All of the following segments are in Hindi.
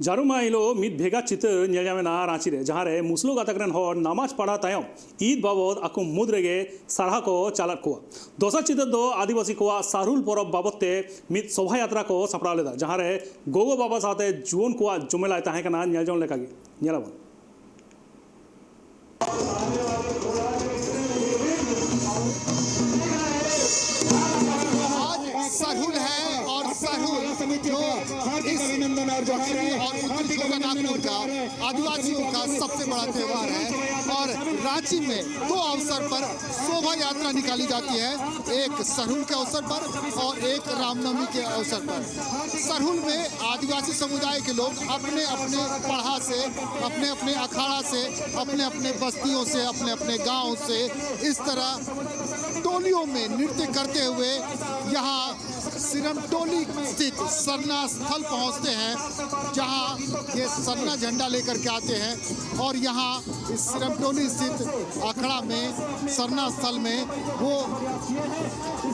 जारुमा हिलो मिद भेगा चितर नेलजामेना रांची रे जहां रे मुस्लो गातकरन हर नामाज पढ़ा तायम ईद बाबद आको मुद रेगे सारहा को चालक को दोसर चितर दो आदिवासी को सारुल परब बाबदते मिद शोभा यात्रा को सपड़ा लेदा जहां रे गोगो बाबा साथे जुवन को जुमेला ताहे कना नेलजोन लेकागे नेलाबन सरहुल है और सरहुल जो आदिवासियों का सबसे बड़ा त्योहार है और रांची में दो अवसर पर शोभा यात्रा निकाली जाती है, एक सरहुल के अवसर पर और एक रामनवमी के अवसर पर। सरहुल में आदिवासी समुदाय के लोग अपने अपने पढ़ा से, अपने अपने अखाड़ा से, अपने अपने बस्तियों से, अपने अपने गाँव से इस तरह टोलियों में नृत्य करते हुए यहाँ सिरमटोली स्थित सरना स्थल पहुँचते हैं, जहाँ ये सरना झंडा लेकर के आते हैं और यहाँ इस सिरमटोली स्थित अखड़ा में सरना स्थल में वो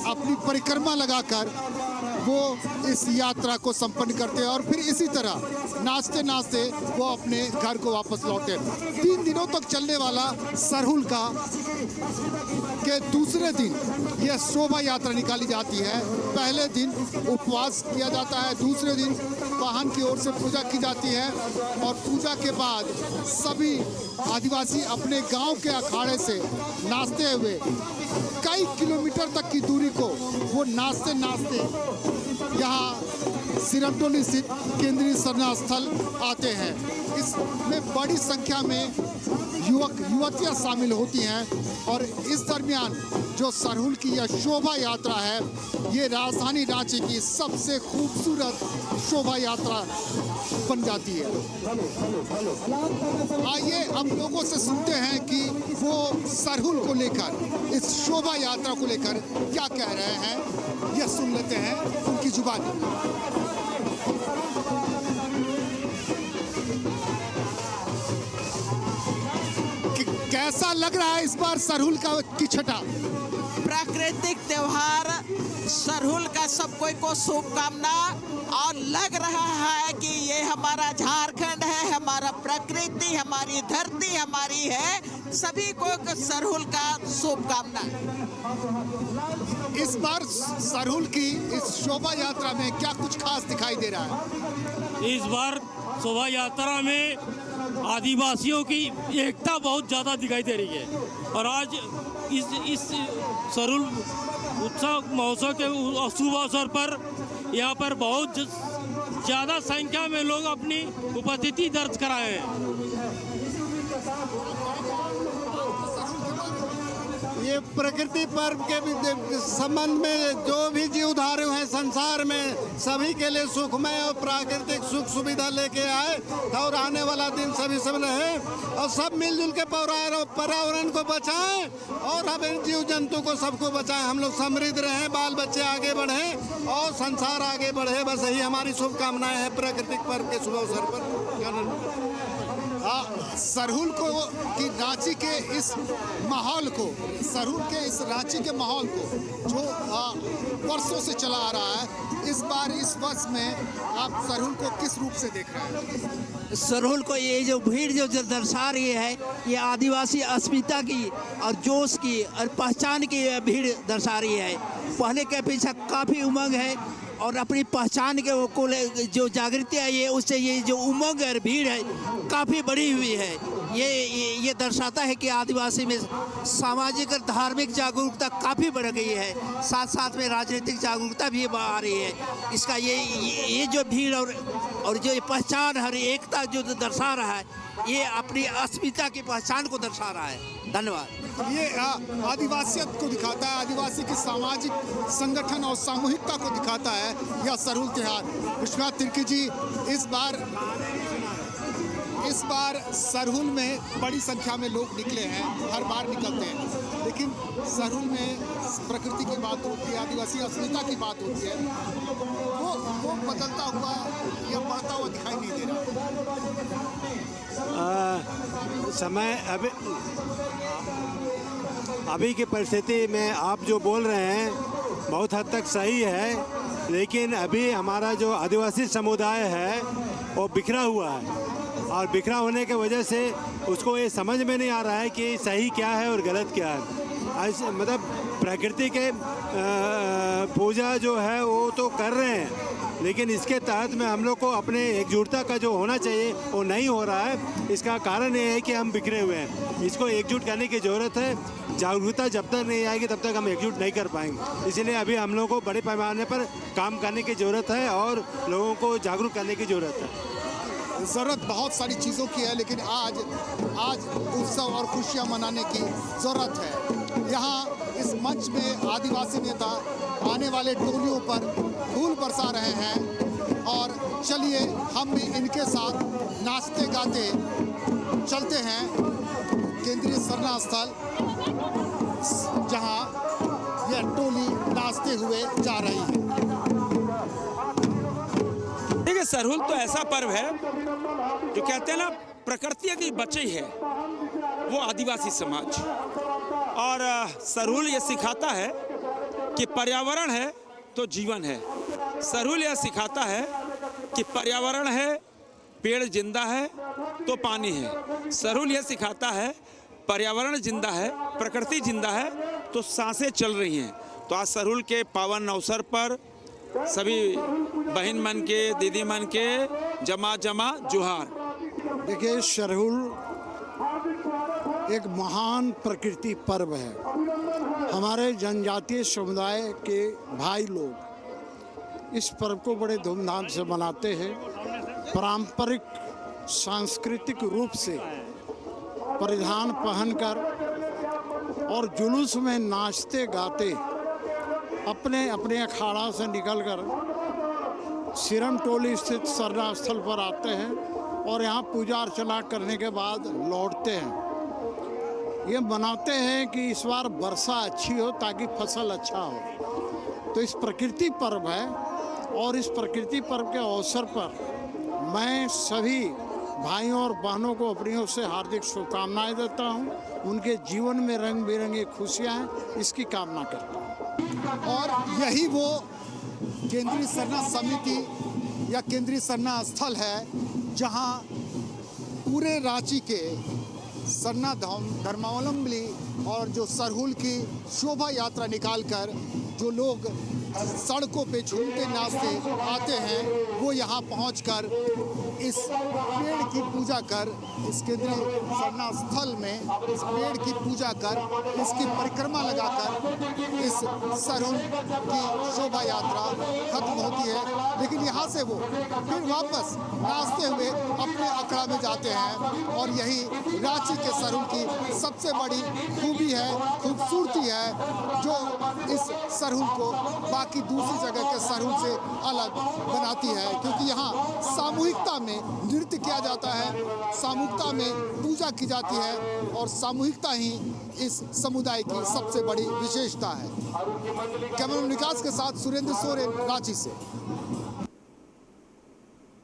अपनी परिक्रमा लगाकर वो इस यात्रा को संपन्न करते हैं और फिर इसी तरह नाचते नाचते वो अपने घर को वापस लौटे। 3 दिनों तक चलने वाला सरहुल का के दूसरे दिन यह शोभा यात्रा निकाली जाती है। पहले दिन उपवास किया जाता है, दूसरे दिन वाहन की ओर से पूजा की जाती है और पूजा के बाद सभी आदिवासी अपने गांव के अखाड़े से नाचते हुए कई किलोमीटर तक की दूरी को वो नाचते नाचते यहाँ सिरमटोली स्थित केंद्रीय सरना स्थल आते हैं। इसमें बड़ी संख्या में युवक युवतियाँ शामिल होती हैं और इस दरमियान जो सरहुल की यह शोभा यात्रा है, ये राजधानी रांची की सबसे खूबसूरत शोभा यात्रा बन जाती है। आइए अब लोगों से सुनते हैं कि वो सरहुल को लेकर, इस शोभा यात्रा को लेकर क्या कह रहे हैं, यह सुन लेते हैं उनकी जुबानी। कैसा लग रहा है इस बार सरहुल की छठा? प्राकृतिक त्योहार सरहुल का सब कोई को शुभकामना और लग रहा है कि ये हमारा झारखंड है, हमारा प्रकृति, हमारी धरती हमारी है, सभी को सरहुल का शुभकामना। इस बार सरहुल की इस शोभा यात्रा में क्या कुछ खास दिखाई दे रहा है? इस बार शोभा यात्रा में आदिवासियों की एकता बहुत ज़्यादा दिखाई दे रही है और आज इस सरहुल उत्सव महोत्सव के शुभ अवसर पर यहाँ पर बहुत ज़्यादा संख्या में लोग अपनी उपस्थिति दर्ज कराए हैं। ये प्रकृति पर्व के संबंध में जो भी जीवधारू हैं संसार में, सभी के लिए सुखमय और प्राकृतिक सुख सुविधा लेके आए और आने वाला दिन सभी सब रहे और सब मिलजुल के पर्यावरण को बचाएं और हम जीव जंतु को सबको बचाएं। हम लोग समृद्ध रहें, बाल बच्चे आगे बढ़ें और संसार आगे बढ़े, बस यही हमारी शुभकामनाएं हैं प्राकृतिक पर्व के शुभ अवसर पर। सरहुल को कि रांची के इस माहौल को, सरहुल के इस रांची के माहौल को जो वर्षों से चला आ रहा है, इस बार इस वर्ष में आप सरहुल को किस रूप से देख रहे हैं? सरहुल को ये जो भीड़ जो दर्शा रही है, ये आदिवासी अस्मिता की और जोश की और पहचान की भीड़ दर्शा रही है। पहले के पीछे काफ़ी उमंग है और अपनी पहचान के को जो जागृति है, ये उससे ये जो उमंग और भीड़ है काफ़ी बढ़ी हुई है। ये दर्शाता है कि आदिवासी में सामाजिक और धार्मिक जागरूकता काफ़ी बढ़ गई है, साथ साथ में राजनीतिक जागरूकता भी आ रही है। इसका ये जो भीड़ और जो पहचान हर एकता जो दर्शा रहा है, ये अपनी अस्मिता की पहचान को दर्शा रहा है। धन्यवाद। ये आदिवासियत को दिखाता है, आदिवासी की सामाजिक संगठन और सामूहिकता को दिखाता है यह सरहुल त्योहार। विश्वनाथ तिर्की जी, इस बार सरहुल में बड़ी संख्या में लोग निकले हैं, हर बार निकलते हैं, लेकिन सरहुल में प्रकृति की बात होती है, आदिवासी अस्मिता की बात होती है, वो बदलता हुआ या बढ़ता हुआ दिखाई नहीं दे रहा। समय अभी की परिस्थिति में आप जो बोल रहे हैं बहुत हद तक सही है लेकिन अभी हमारा जो आदिवासी समुदाय है वो बिखरा हुआ है, और बिखरा होने की वजह से उसको ये समझ में नहीं आ रहा है कि सही क्या है और गलत क्या है। मतलब प्रकृति के पूजा जो है वो तो कर रहे हैं, लेकिन इसके तहत में हम लोग को अपने एकजुटता का जो होना चाहिए वो नहीं हो रहा है। इसका कारण ये है कि हम बिखरे हुए हैं। इसको एकजुट करने की ज़रूरत है। जागरूकता जब तक नहीं आएगी तब तक हम एकजुट नहीं कर पाएंगे। इसलिए अभी हम लोगों को बड़े पैमाने पर काम करने की ज़रूरत है और लोगों को जागरूक करने की ज़रूरत है। ज़रूरत बहुत सारी चीज़ों की है, लेकिन आज उत्सव और खुशियाँ मनाने की ज़रूरत है। यहाँ इस मंच में आदिवासी नेता आने वाले टोलियों पर फूल बरसा रहे हैं, और चलिए हम भी इनके साथ नाचते गाते चलते हैं केंद्रीय सरना स्थल, जहाँ यह टोली नाचते हुए जा रही है। देखिए, सरहुल तो ऐसा पर्व है जो कहते हैं ना, प्रकृति यदि बची है वो आदिवासी समाज। और सरहुल ये सिखाता है कि पर्यावरण है तो जीवन है। सरहुल यह सिखाता है कि पर्यावरण है, पेड़ जिंदा है तो पानी है। सरहुल यह सिखाता है पर्यावरण जिंदा है, प्रकृति जिंदा है तो सांसें चल रही हैं। तो आज सरहुल के पावन अवसर पर सभी बहन मन के, दीदी मन के जमा जुहार। देखिए, सरहुल एक महान प्रकृति पर्व है। हमारे जनजातीय समुदाय के भाई लोग इस पर्व को बड़े धूमधाम से मनाते हैं। पारंपरिक सांस्कृतिक रूप से परिधान पहनकर और जुलूस में नाचते गाते अपने अपने अखाड़ा से निकलकर सिरम टोली स्थित सरना स्थल पर आते हैं और यहाँ पूजा अर्चना करने के बाद लौटते हैं। ये मनाते हैं कि इस बार वर्षा अच्छी हो ताकि फसल अच्छा हो। तो इस प्रकृति पर्व है, और इस प्रकृति पर्व के अवसर पर मैं सभी भाइयों और बहनों को अपनी ओर से हार्दिक शुभकामनाएं देता हूं। उनके जीवन में रंग बिरंगी खुशियां हैं, इसकी कामना करता हूं। और यही वो केंद्रीय सरना समिति या केंद्रीय सरना स्थल है, जहां पूरे रांची के सरना धर्मावलंबी और जो सरहुल की शोभा यात्रा निकालकर जो लोग सड़कों पे झूमते नाचते आते हैं, वो यहाँ पहुंचकर इस पेड़ की पूजा कर, इस केंद्रीय सरना स्थल में इस पेड़ की पूजा कर, इसकी परिक्रमा लगाकर इस सरहुल की शोभा यात्रा खत्म होती है। लेकिन यहाँ से वो फिर वापस नाचते हुए अपने अखाड़ा में जाते हैं, और यही रांची के सरहुल की सबसे बड़ी खूबी है, खूबसूरती है, जो इस सरहुल को बाकी दूसरी जगह के सरहुल से अलग बनाती है। क्योंकि यहाँ सामूहिकता में नृत्य किया जाता है, सामूहिकता में पूजा की जाती है, और सामूहिकता ही इस समुदाय की सबसे बड़ी विशेषता है। कैमरा विकास के साथ सुरेंद्र सोरेन, रांची से।